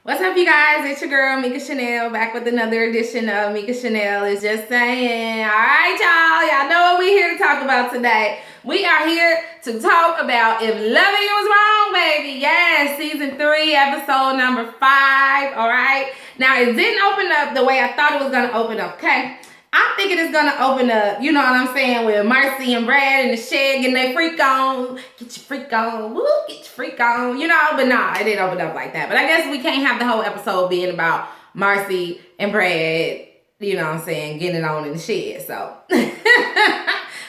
What's up, you guys? It's your girl, Mika Chanel, back with another edition of Mika Chanel is Just Saying. All right, y'all. Y'all know what we're here to talk about today. We are here to talk about If Loving You Was Wrong, baby. Yes, season 3, episode number 5. All right. Now, it didn't open up the way I thought it was going to open up, okay? I'm thinking it's gonna open up, you know what I'm saying, with Marcy and Brad in the shed getting their freak on. Get your freak on, woo, get your freak on, you know, but nah, it didn't open up like that. But I guess we can't have the whole episode being about Marcy and Brad, you know what I'm saying, getting it on in the shed. So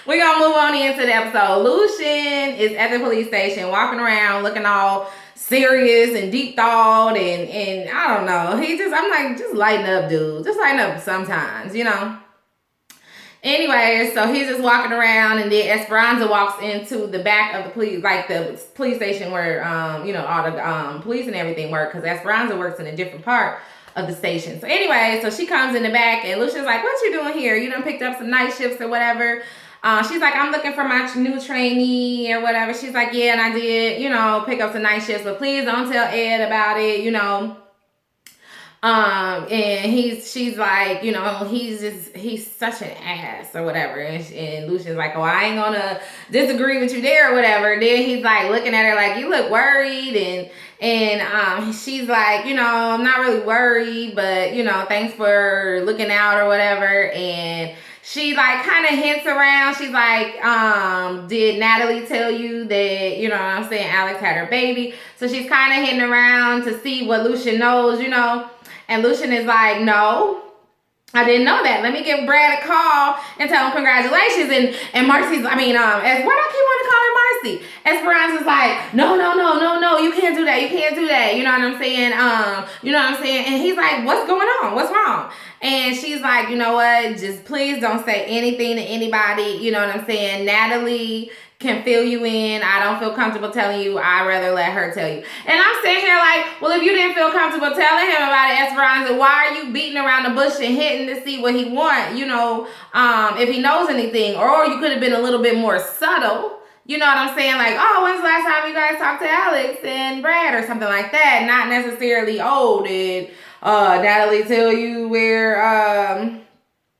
we're gonna move on into the episode. Lucian is at the police station walking around looking all serious and deep thought and I don't know. I'm like, just lighten up, dude. Just lighten up sometimes, you know. Anyway, so he's just walking around, and then Esperanza walks into the back of the police, like the police station where, you know, all the police and everything work, because Esperanza works in a different part of the station. So anyway, so she comes in the back, and Lucia's like, what you doing here? You done picked up some night shifts or whatever. She's like, I'm looking for my new trainee or whatever. She's like, yeah, and I did, you know, pick up some night shifts, but please don't tell Ed about it, you know. And she's like, you know, he's such an ass or whatever. And Lucian's like, oh, I ain't gonna disagree with you there or whatever. Then he's like looking at her like, you look worried. And she's like, you know, I'm not really worried, but, you know, thanks for looking out or whatever. And she like kind of hints around. She's like, did Natalie tell you that, you know what I'm saying, Alex had her baby? So she's kind of hitting around to see what Lucian knows, you know. And Lucian is like, no, I didn't know that. Let me give Brad a call and tell him congratulations. And Marcy's, why do I keep wanting to call her Marcy? Esperanza's like, no, you can't do that. You can't do that. You know what I'm saying? You know what I'm saying? And he's like, what's going on? What's wrong? And she's like, you know what? Just please don't say anything to anybody. You know what I'm saying? Natalie can fill you in. I don't feel comfortable telling you. I'd rather let her tell you. And I'm sitting here like, well, if you didn't feel comfortable telling him about it, Esperanza, why are you beating around the bush and hitting to see what he wants? You know, if he knows anything. Or you could have been a little bit more subtle. You know what I'm saying? Like, oh, when's the last time you guys talked to Alex and Brad or something like that? Not necessarily, oh, did Natalie tell you where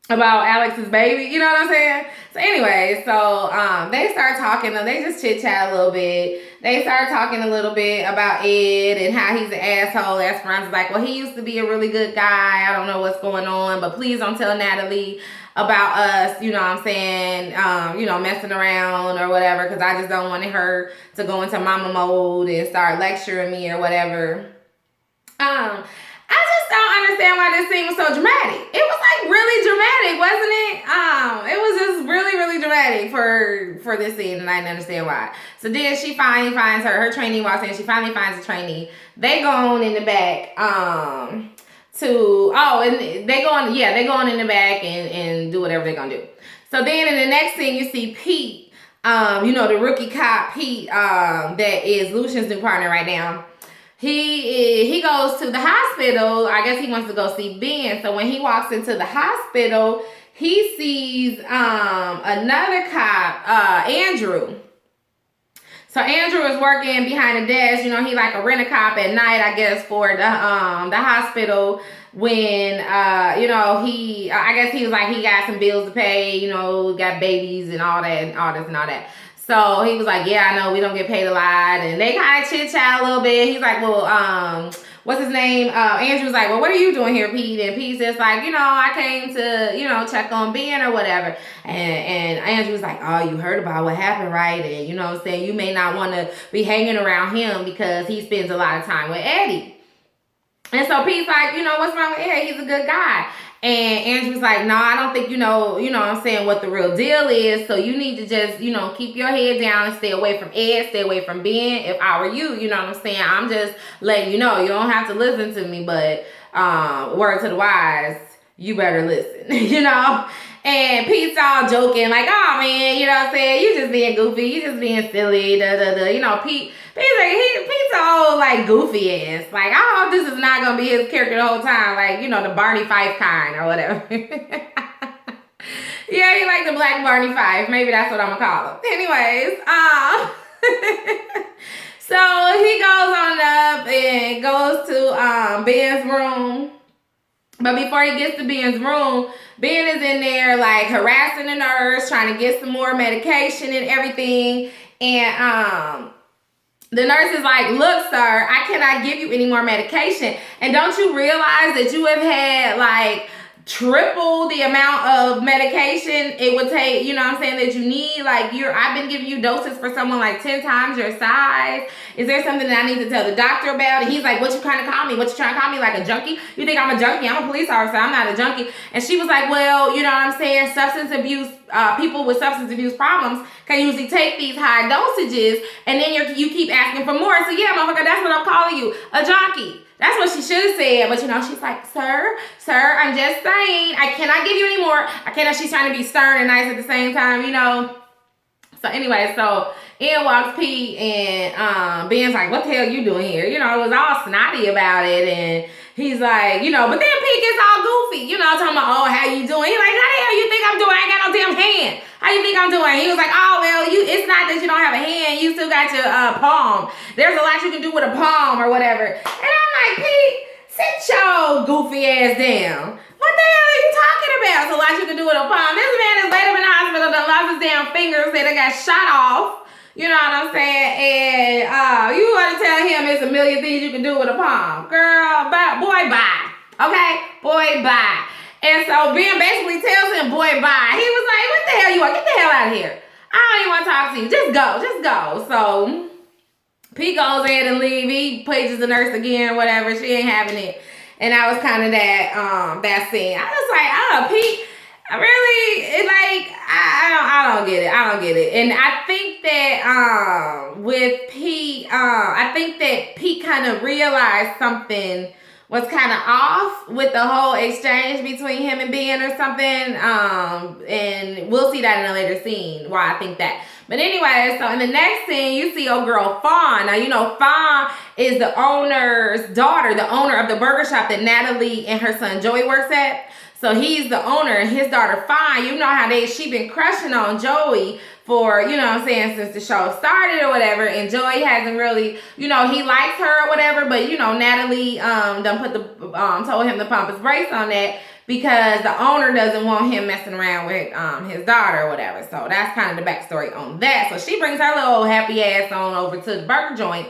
about Alex's baby? You know what I'm saying? So anyway, so they start talking, and they just chit chat a little bit. They start talking a little bit about Ed and how he's an asshole. Esperanza's like, well, he used to be a really good guy. I don't know what's going on, but please don't tell Natalie about us, you know what I'm saying, you know, messing around or whatever, because I just don't want her to go into mama mode and start lecturing me or whatever. I just don't understand why this scene was so dramatic. It was like really dramatic, wasn't it? It was just really, really dramatic for this scene, and I didn't understand why. So then she finally finds her trainee walks in. She finally finds a trainee. They go on in the back, and they go on in the back and do whatever they're gonna do. So then in the next scene, you see Pete, you know, the rookie cop Pete, that is Lucian's new partner right now. He goes to the hospital. I guess he wants to go see Ben. So when he walks into the hospital, he sees another cop, Andrew. So Andrew is working behind the desk. You know, he like a rent-a-cop at night, I guess, for the hospital when, you know, I guess he was like, he got some bills to pay, you know, got babies and all that, and all this and all that. So he was like, yeah, I know we don't get paid a lot. And they kind of chit-chat a little bit. He's like, well, what's his name? Andrew's like, well, what are you doing here, Pete? And Pete's just like, you know, I came to, you know, check on Ben or whatever. And Andrew's like, oh, you heard about what happened, right? And you know what I'm saying? You may not want to be hanging around him because he spends a lot of time with Eddie. And so Pete's like, you know, what's wrong with Ed? He's a good guy. And Andrew's like, no, I don't think you know what I'm saying, what the real deal is. So you need to just, you know, keep your head down and stay away from Ed, stay away from Ben. If I were you, you know what I'm saying? I'm just letting you know, you don't have to listen to me, but word to the wise, you better listen, you know? And Pete's all joking, like, oh man, you know what I'm saying? You just being goofy, you just being silly, You know, Pete's all like goofy ass. Like, I hope this is not gonna be his character the whole time, like, you know, the Barney Fife kind or whatever. Yeah, he like the black Barney Fife. Maybe that's what I'm gonna call him. Anyways, So he goes on up and goes to Ben's room. But before he gets to Ben's room, Ben is in there like harassing the nurse, trying to get some more medication and everything. And the nurse is like, look, sir, I cannot give you any more medication. And don't you realize that you have had like triple the amount of medication it would take, you know what I'm saying, that you need? Like, I've been giving you doses for someone like 10 times your size. Is there something that I need to tell the doctor about? And he's like, what you kind of call me? What you trying to call me, like a junkie? You think I'm a junkie? I'm a police officer. I'm not a junkie. And she was like, well, you know what I'm saying, substance abuse, people with substance abuse problems can usually take these high dosages, and then you keep asking for more. So yeah, motherfucker, that's what I'm calling you, a junkie. That's what she should have said. But, you know, she's like, sir, I'm just saying, I cannot give you any more. I cannot. She's trying to be stern and nice at the same time, you know. So anyway, so in walks Pete, and Ben's like, what the hell you doing here? You know, it was all snotty about it. And he's like, you know, but then Pete gets all goofy, you know, talking about, oh, how you doing? He's like, how the hell you think I'm doing? I ain't got no damn hand. How you think I'm doing? He was like, oh, well, it's not that you don't have a hand. You still got your palm. There's a lot you can do with a palm or whatever. And I'm like, Pete, sit your goofy ass down. What the hell are you talking about? There's a lot you can do with a palm. This man is laid up in the hospital, done lost his damn fingers, said they got shot off. You know what I'm saying? And you want to tell him it's a million things you can do with a palm. Girl, boy, bye. Okay? Boy, bye. And so Ben basically tells him, boy, bye. He was like, what the hell you want? Get the hell out of here. I don't even want to talk to you. Just go. So Pete goes ahead and leave. He pages the nurse again, whatever. She ain't having it. And that was kind of that scene. I was like, oh, Pete, really? I don't get it. I don't get it. And I think that with Pete, I think that Pete kind of realized something was kind of off with the whole exchange between him and Ben or something. And we'll see that in a later scene, why I think that. But anyway, so in the next scene, you see old girl Fawn. Now, you know, Fawn is the owner's daughter, the owner of the burger shop that Natalie and her son Joey works at. So he's the owner, and his daughter Fawn, you know how she been crushing on Joey for, you know what I'm saying, since the show started or whatever. And Joey hasn't really, you know, he likes her or whatever, but, you know, Natalie told him to pump his brakes on that, because the owner doesn't want him messing around with his daughter or whatever. So that's kind of the backstory on that. So she brings her little happy ass on over to the burger joint.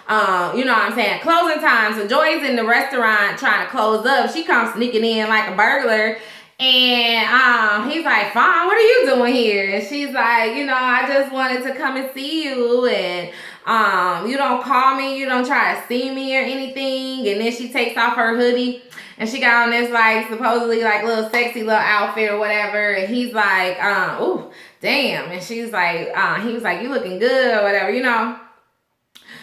You know what I'm saying? Closing time. So Joy's in the restaurant trying to close up. She comes sneaking in like a burglar. And he's like, Fawn, what are you doing here? And she's like, you know, I just wanted to come and see you. And you don't call me. You don't try to see me or anything. And then she takes off her hoodie. And she got on this, like, supposedly, like, little sexy little outfit or whatever. And he's like, ooh, damn. And she's like, he was like, you looking good or whatever, you know.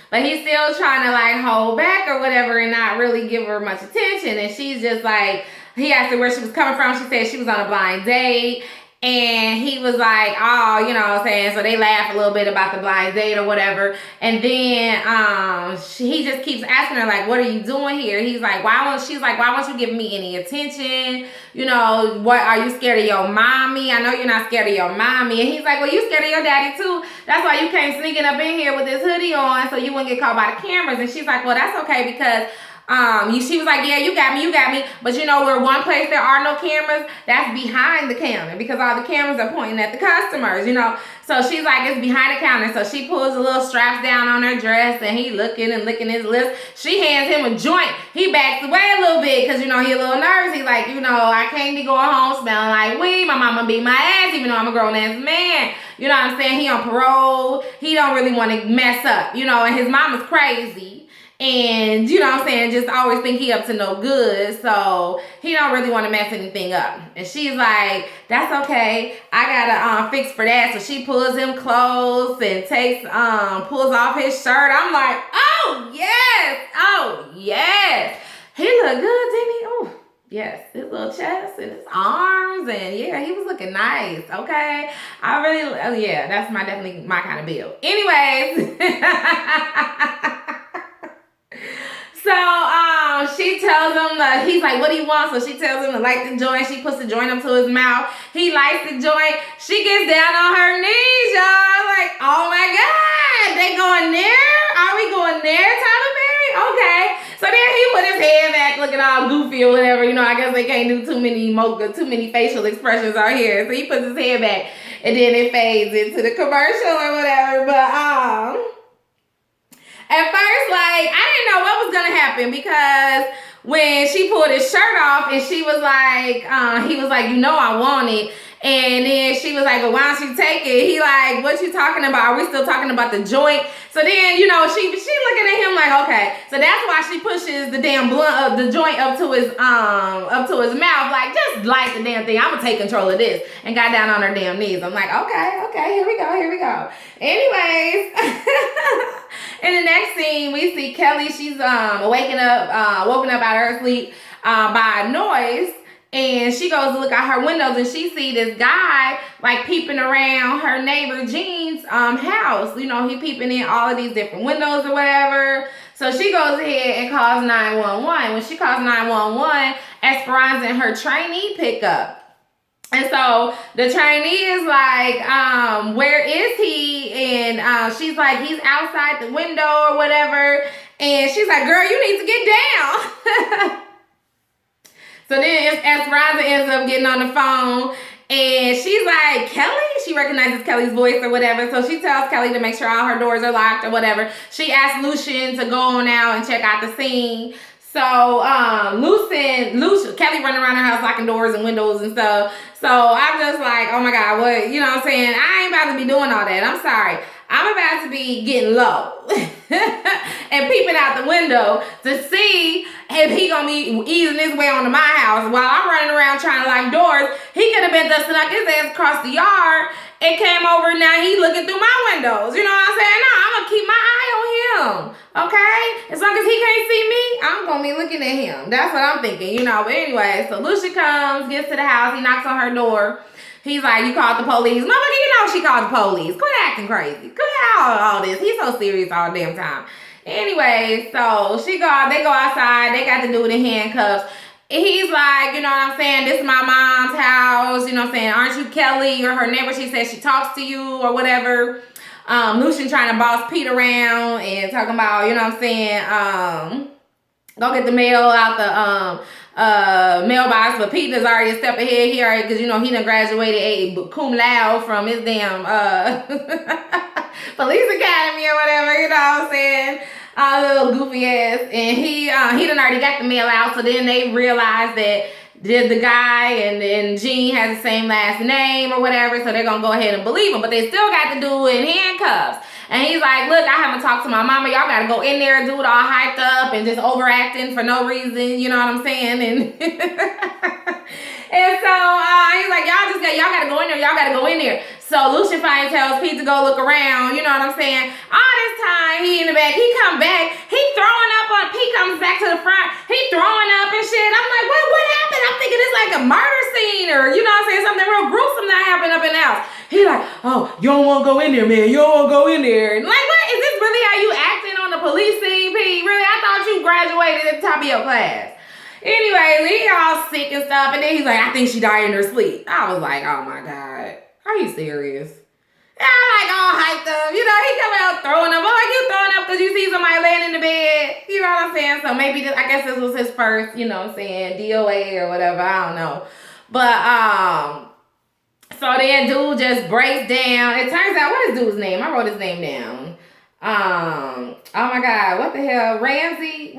But he's still trying to, like, hold back or whatever and not really give her much attention. And she's just like, he asked her where she was coming from. She said she was on a blind date. And he was like, oh, you know what I'm saying? So they laugh a little bit about the blind date or whatever. And then he just keeps asking her, like, what are you doing here? She's like, why won't you give me any attention? You know, what, are you scared of your mommy? I know you're not scared of your mommy. And he's like, well, you scared of your daddy too. That's why you came sneaking up in here with this hoodie on so you wouldn't get caught by the cameras. And she's like, well, that's okay, because she was like, yeah, you got me. But you know, where one place there are no cameras, that's behind the counter, because all the cameras are pointing at the customers, you know. So she's like, it's behind the counter. So she pulls the little straps down on her dress, and he looking and licking his lips. She hands him a joint. He backs away a little bit because, you know, he a little nervous. He's like, you know, I can't be going home smelling like weed. My mama beat my ass, even though I'm a grown-ass man. You know what I'm saying? He on parole. He don't really want to mess up, you know, and his mama's crazy. And, you know what I'm saying, just always think he up to no good. So he don't really want to mess anything up. And she's like, that's okay. I got to fix for that. So she pulls him close and pulls off his shirt. I'm like, oh, yes. He looked good, didn't he? Oh, yes. His little chest and his arms. And, yeah, he was looking nice. Okay. That's definitely my kind of build. Anyways. So she tells him, he's like, what do you want? So she tells him to light the joint. She puts the joint up to his mouth. He lights the joint. She gets down on her knees, y'all. Like, oh my God, they going there? you going there, Tyler Perry? Okay. So then he put his head back looking all goofy or whatever. You know, I guess they can't do too many facial expressions out here. So he puts his head back and then it fades into the commercial or whatever. But at first, like, I didn't know what was gonna happen because when she pulled his shirt off and she was like, he was like, you know I want it. And then she was like, well, why don't you take it? He like, what you talking about? Are we still talking about the joint? So then, you know, she looking at him like, okay. So that's why she pushes the damn blunt, the joint up to his mouth. Like, just light the damn thing. I'm gonna take control of this. And got down on her damn knees. I'm like, okay, here we go. Anyways, in the next scene, we see Kelly. She's woken up out of her sleep by a noise. And she goes to look out her windows and she see this guy like peeping around her neighbor Jean's house. You know, he peeping in all of these different windows or whatever. So she goes ahead and calls 911. When she calls 911, Esperanza and her trainee pick up. And so the trainee is like, where is he? And she's like, he's outside the window or whatever. And she's like, girl, you need to get down. So then Esperanza ends up getting on the phone and she's like, Kelly? She recognizes Kelly's voice or whatever. So she tells Kelly to make sure all her doors are locked or whatever. She asks Lucien to go on out and check out the scene. So Kelly running around her house locking doors and windows and stuff. So I'm just like, oh my God, what? You know what I'm saying? I ain't about to be doing all that. I'm sorry. I'm about to be getting low and peeping out the window to see if he gonna be easing his way onto my house while I'm running around trying to lock doors. He could have been just snuck his ass across the yard and came over. Now he looking through my windows. You know what I'm saying? No, I'm gonna keep my eye on him. Okay? As long as he can't see me, I'm gonna be looking at him. That's what I'm thinking, you know. But anyway, so Lucia comes, gets to the house, he knocks on her door. He's like, you called the police. Motherfucker, you know she called the police. Quit acting crazy. Quit all this. He's so serious all the damn time. Anyway, so they go outside. They got the dude in handcuffs. He's like, you know what I'm saying? This is my mom's house. You know what I'm saying? Aren't you Kelly? You're her neighbor. She says she talks to you or whatever. Lucien trying to boss Pete around and talking about, you know what I'm saying? Go get the mail out the mailbox, but Pete is already a step ahead here because, you know, he done graduated a cum laude from his damn police academy or whatever, you know what I'm saying? A little goofy ass. And he done already got the mail out, so then they realized that the guy and Jean has the same last name or whatever, so they're gonna go ahead and believe him, but they still got the dude in handcuffs. And he's like, look, I haven't talked to my mama. Y'all gotta go in there, dude, all hyped up and just overacting for no reason. You know what I'm saying? And and so he's like, y'all gotta go in there. Y'all gotta go in there. So Lucien finally tells Pete to go look around. You know what I'm saying? All this time, he in the back. He come back. He throwing up on. Pete comes back to the front. He throwing up and shit. I'm like, what happened? I'm thinking it's like a murder scene or, you know what I'm saying, something real gruesome that happened up in the house. He like, oh, you don't want to go in there, man. You don't want to go in there. And like, what? Is this really how you acting on the police scene, Pete? Really? I thought you graduated at the top of your class. Anyway, he all sick and stuff. And then he's like, I think she died in her sleep. I was like, oh my God. Are you serious? And I'm like all hyped up. You know, he coming out throwing up. I'm like, you throwing up because you see somebody laying in the bed. You know what I'm saying? So maybe I guess this was his first, you know what I'm saying, DOA or whatever. I don't know. But, so then dude just breaks down. It turns out, what is dude's name? I wrote his name down. Oh my God, what the hell? Ramsey?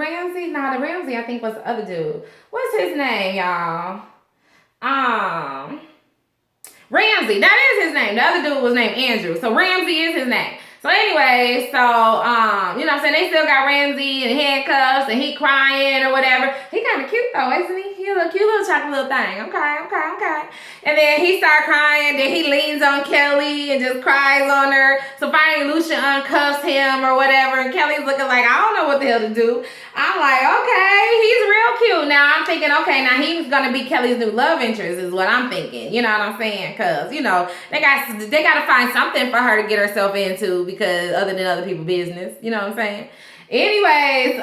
Nah, the Ramsey I think was the other dude. What's his name, y'all? Ramsey, that is his name. The other dude was named Andrew. So Ramsey is his name. So anyway, so, you know what I'm saying? They still got Ramsey in handcuffs and he crying or whatever. He kind of cute though, isn't he? He a little cute little chocolate little thing. Okay. And then he start crying. Then he leans on Kelly and just cries on her. So finally Lucien uncuffs him or whatever. And Kelly's looking like, I don't know what the hell to do. I'm like, okay, he's real cute. Now I'm thinking, okay, now he's going to be Kelly's new love interest is what I'm thinking. You know what I'm saying? Because, you know, they got to find something for her to get herself into because other than other people's business. You know what I'm saying? Anyways,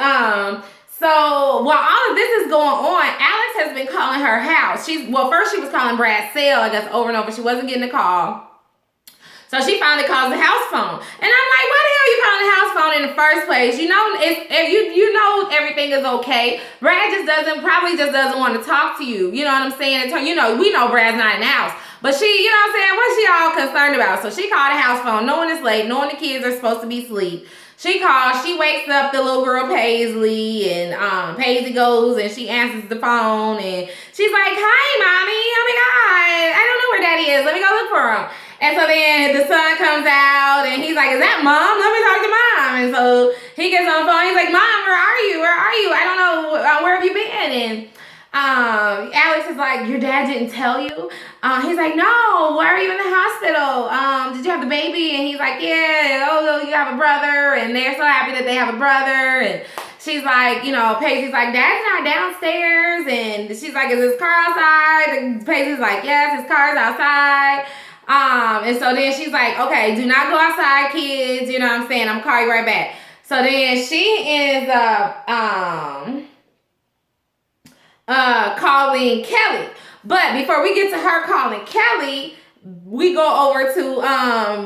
so while all of this is going on, Alex has been calling her house. First she was calling Brad's cell, I guess, over and over. She wasn't getting a call. So she finally calls the house phone. And I'm like, why the hell are you calling the house phone in the first place? You know, if you know everything is okay. Brad probably just doesn't want to talk to you. You know what I'm saying? You know, we know Brad's not in the house. But she, you know what I'm saying? What's she all concerned about? So she called the house phone, knowing it's late, knowing the kids are supposed to be asleep. She calls, she wakes up the little girl Paisley, and Paisley goes and she answers the phone, and she's like, hi, mommy. Oh my God, I don't know where daddy is. Let me go look for him. And so then the son comes out and he's like, is that mom? Let me talk to mom. And so he gets on the phone. He's like, mom, where are you? Where are you? I don't know. Where have you been? And Alex is like, your dad didn't tell you? He's like, no, why are you in the hospital? Did you have the baby? And he's like, yeah, oh, you have a brother. And they're so happy that they have a brother. And she's like, you know, Paisley's like, dad's not downstairs. And she's like, is his car outside? And Paisley's like, yes, his car's outside. And so then she's like, okay, do not go outside, kids. You know what I'm saying? I'm gonna call you right back. So then she ends up calling Kelly. But before we get to her calling Kelly, we go over to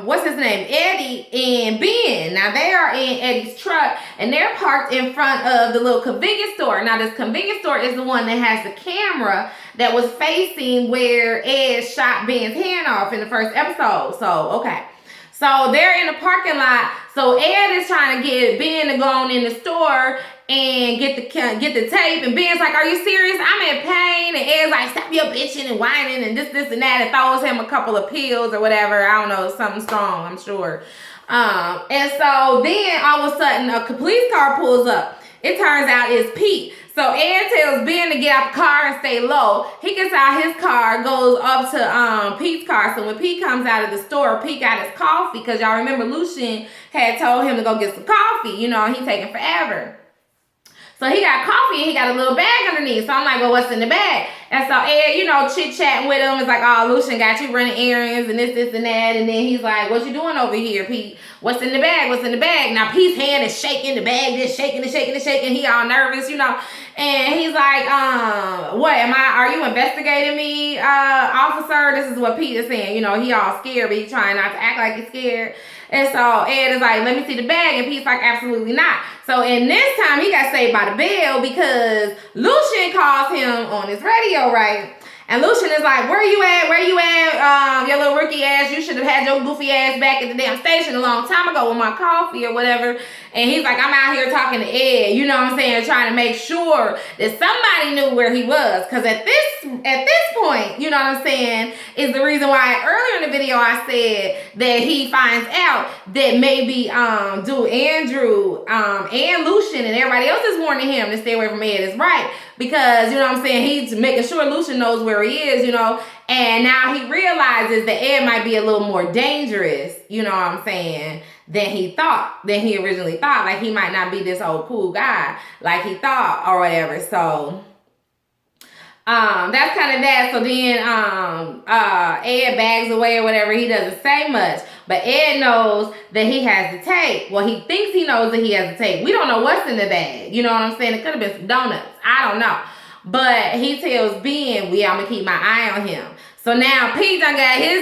what's his name, Eddie and Ben. Now they are in Eddie's truck and they're parked in front of the little convenience store. Now this convenience store is the one that has the camera that was facing where Ed shot Ben's hand off in the first episode. So okay, so they're in the parking lot. So Ed is trying to get Ben to go on in the store and get the tape, and Ben's like, are you serious? I'm in pain. And Ed's like, stop your bitching and whining and this and that, and throws him a couple of pills or whatever. I don't know, something strong, I'm sure. And so then all of a sudden a police car pulls up. It turns out it's Pete. So Ed tells Ben to get out the car and stay low. He gets out his car, goes up to Pete's car. So when Pete comes out of the store, Pete got his coffee, because y'all remember Lucien had told him to go get some coffee. You know, he taking forever. So he got coffee and he got a little bag underneath. So I'm like, well, what's in the bag? And so Ed, you know, chit-chatting with him. It's like, oh, Lucien got you running errands and this and that. And then he's like, what you doing over here, Pete? What's in the bag? What's in the bag? Now Pete's hand is shaking the bag, just shaking and shaking and shaking. He all nervous, you know. And he's like, what, are you investigating me, officer? This is what Pete is saying. You know, he all scared, but he's trying not to act like he's scared. And so Ed is like, let me see the bag. And Pete's like, absolutely not. So in this time, he got saved by the bell because Lucien calls him on his radio, right? And Lucien is like, where you at? Where you at? Your little rookie ass. You should have had your goofy ass back at the damn station a long time ago with my coffee or whatever. And he's like, I'm out here talking to Ed, you know what I'm saying, trying to make sure that somebody knew where he was. Because at this point, you know what I'm saying, is the reason why earlier in the video I said that he finds out that maybe Andrew and Lucien and everybody else is warning him to stay away from Ed is right. Because, you know what I'm saying, he's making sure Lucien knows where he is, you know. And now he realizes that Ed might be a little more dangerous, you know what I'm saying, than he originally thought. Like, he might not be this old cool guy like he thought or whatever. So that's kind of that. So then Ed bags away or whatever. He doesn't say much. But Ed knows that he has the tape. Well, he thinks he knows that he has the tape. We don't know what's in the bag. You know what I'm saying? It could have been some donuts. I don't know. But he tells Ben, I'm going to keep my eye on him. So now Pete done got his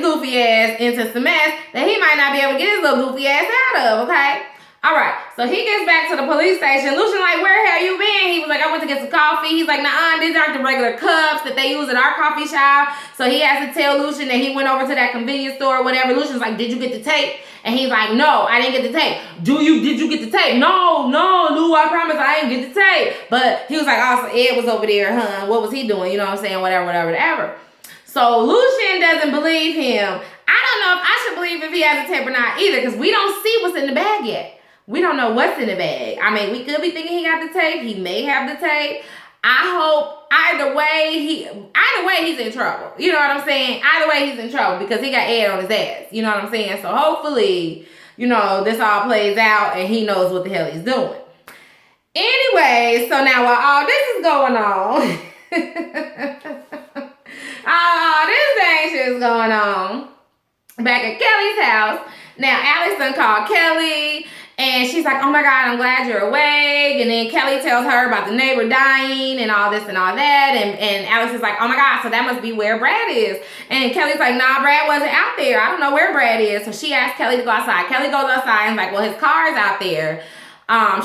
goofy ass into some mess that he might not be able to get his little goofy ass out of, okay? All right, so he gets back to the police station. Lucien like, where the hell you been? He was like, I went to get some coffee. He's like, nah, these aren't the regular cups that they use at our coffee shop. So he has to tell Lucien that he went over to that convenience store or whatever. Lucien's like, did you get the tape? And he's like, no, I didn't get the tape. Did you get the tape? No, Lou, I promise I didn't get the tape. But he was like, oh, so Ed was over there, huh? What was he doing? You know what I'm saying? Whatever. So Lucien doesn't believe him. I don't know if I should believe if he has a tape or not either, because we don't see what's in the bag yet. We don't know what's in the bag. I mean, we could be thinking he got the tape. He may have the tape. I hope either way he's in trouble. You know what I'm saying? Either way he's in trouble because he got Ed on his ass. You know what I'm saying? So hopefully, you know, this all plays out and he knows what the hell he's doing. Anyway, so now while all this is going on, all this dang shit is going on back at Kelly's house. Now, Alex done called Kelly, And she's like, oh my God, I'm glad you're awake. And then Kelly tells her about the neighbor dying and all this and all that. And Alex is like, oh my God, so that must be where Brad is. And Kelly's like, nah, Brad wasn't out there. I don't know where Brad is. So she asks Kelly to go outside. Kelly goes outside and is like, well, his car's out there.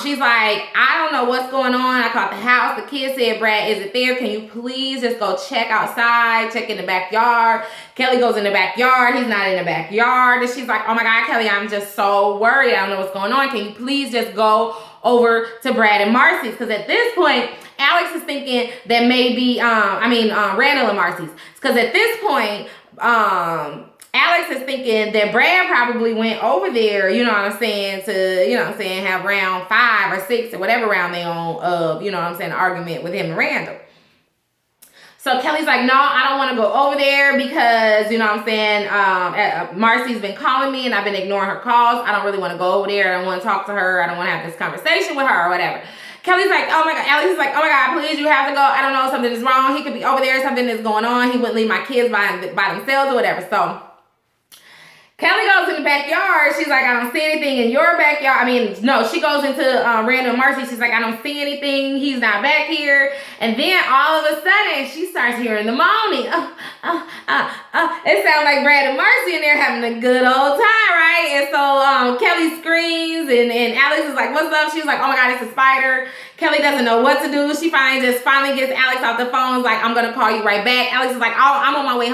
She's like, I don't know what's going on. I called the house. The kid said, Brad isn't there. Can you please just go check outside, check in the backyard? Kelly goes in the backyard. He's not in the backyard. And she's like, oh my God, Kelly, I'm just so worried. I don't know what's going on. Can you please just go over to Brad and Marcy's? Because at this point, Alex is thinking that maybe, Randall and Marcy's. Because at this point, Alex is thinking that Brad probably went over there, you know what I'm saying, to, you know what I'm saying, have round 5 or 6 or whatever round they on of, you know what I'm saying, argument with him and Randall. So Kelly's like, no, I don't want to go over there because, you know what I'm saying, Marcy's been calling me and I've been ignoring her calls. I don't really want to go over there. I don't want to talk to her. I don't want to have this conversation with her or whatever. Kelly's like, oh my God, Alex is like, oh my God, please, you have to go. I don't know, something is wrong. He could be over there. Something is going on. He wouldn't leave my kids by themselves or whatever. So Kelly goes in the backyard. She's like, I don't see anything in your backyard. She goes into Randall and Marcy. She's like, I don't see anything. He's not back here. And then all of a sudden, she starts hearing the moaning. It sounds like Brad and Marcy in there having a good old time, right? And so Kelly screams, and Alex is like, what's up? She's like, oh my God, it's a spider. Kelly doesn't know what to do. She finally gets Alex off the phone. Is like, I'm going to call you right back. Alex is like, oh, I'm on my way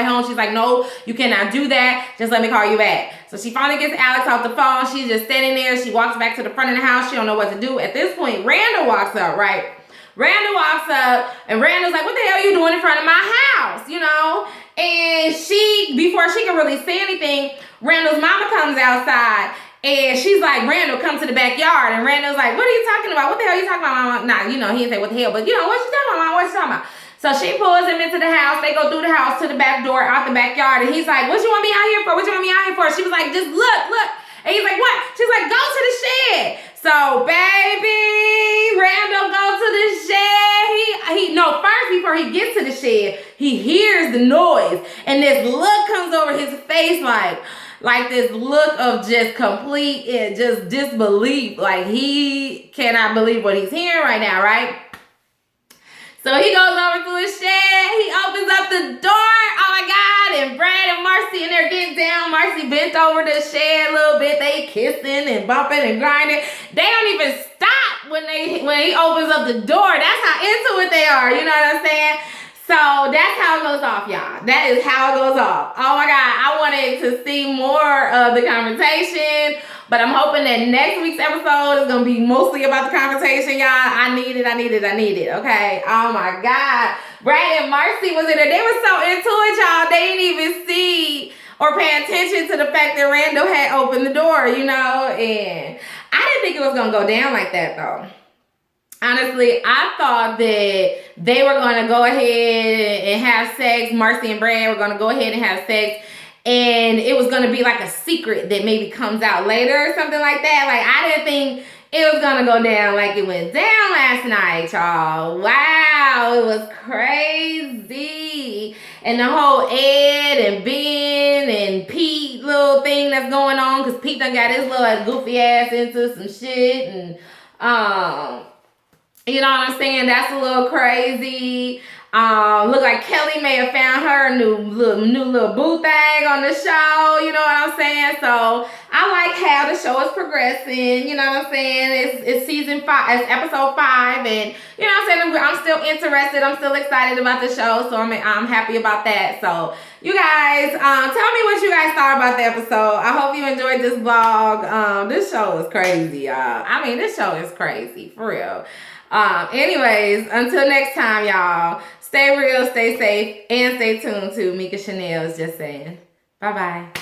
home. She's like, no, you cannot do that. Just let me call you back. So she finally gets Alex off the phone. She's just standing there. She walks back to the front of the house. She don't know what to do. At this point, Randall walks up, right? Randall walks up, and Randall's like, what the hell are you doing in front of my house? You know? And before she can really say anything, Randall's mama comes outside. And she's like, Randall, come to the backyard. And Randall's like, what are you talking about? What the hell are you talking about, Mama? Nah, he didn't say what the hell, but what you talking about, Mama? What you talking about? So she pulls him into the house. They go through the house to the back door, out the backyard. And he's like, what you want me out here for? What you want me out here for? She was like, just look. And he's like, what? She's like, go to the shed. So, baby, Randall goes to the shed. First, before he gets to the shed, he hears the noise. And this look comes over his face like this look of just complete and just disbelief. Like he cannot believe what he's hearing right now, right? So he goes over to his shed. He opens up the door. Oh my God. And Brad and Marcy and they're getting down. Marcy bent over the shed a little bit. They kissing and bumping and grinding. They don't even stop when he opens up the door. That's how into it they are. You know what I'm saying? So that's how it goes off, y'all. That is how it goes off. Oh my God, I wanted to see more of the confrontation, but I'm hoping that next week's episode is going to be mostly about the confrontation, y'all. I need it, okay? Oh my God. Brad and Marcy was in there. They were so into it, y'all. They didn't even see or pay attention to the fact that Randall had opened the door, you know? And I didn't think it was going to go down like that, though. Honestly, I thought that they were going to go ahead and have sex. Marcy and Brad were going to go ahead and have sex. And it was going to be like a secret that maybe comes out later or something like that. Like, I didn't think it was going to go down like it went down last night, y'all. Wow, it was crazy. And the whole Ed and Ben and Pete little thing that's going on. Because Pete done got his little goofy ass into some shit. And, you know what I'm saying? That's a little crazy. Look like Kelly may have found her a new little boo thing on the show. You know what I'm saying? So I like how the show is progressing. You know what I'm saying? It's season 5. It's episode 5, and you know what I'm saying? I'm still interested. I'm still excited about the show. So I'm happy about that. So you guys, tell me what you guys thought about the episode. I hope you enjoyed this vlog. This show is crazy, y'all. This show is crazy for real. Anyways, until next time, y'all, stay real, stay safe, and stay tuned to Mika Chanel's Just Saying. Bye-bye.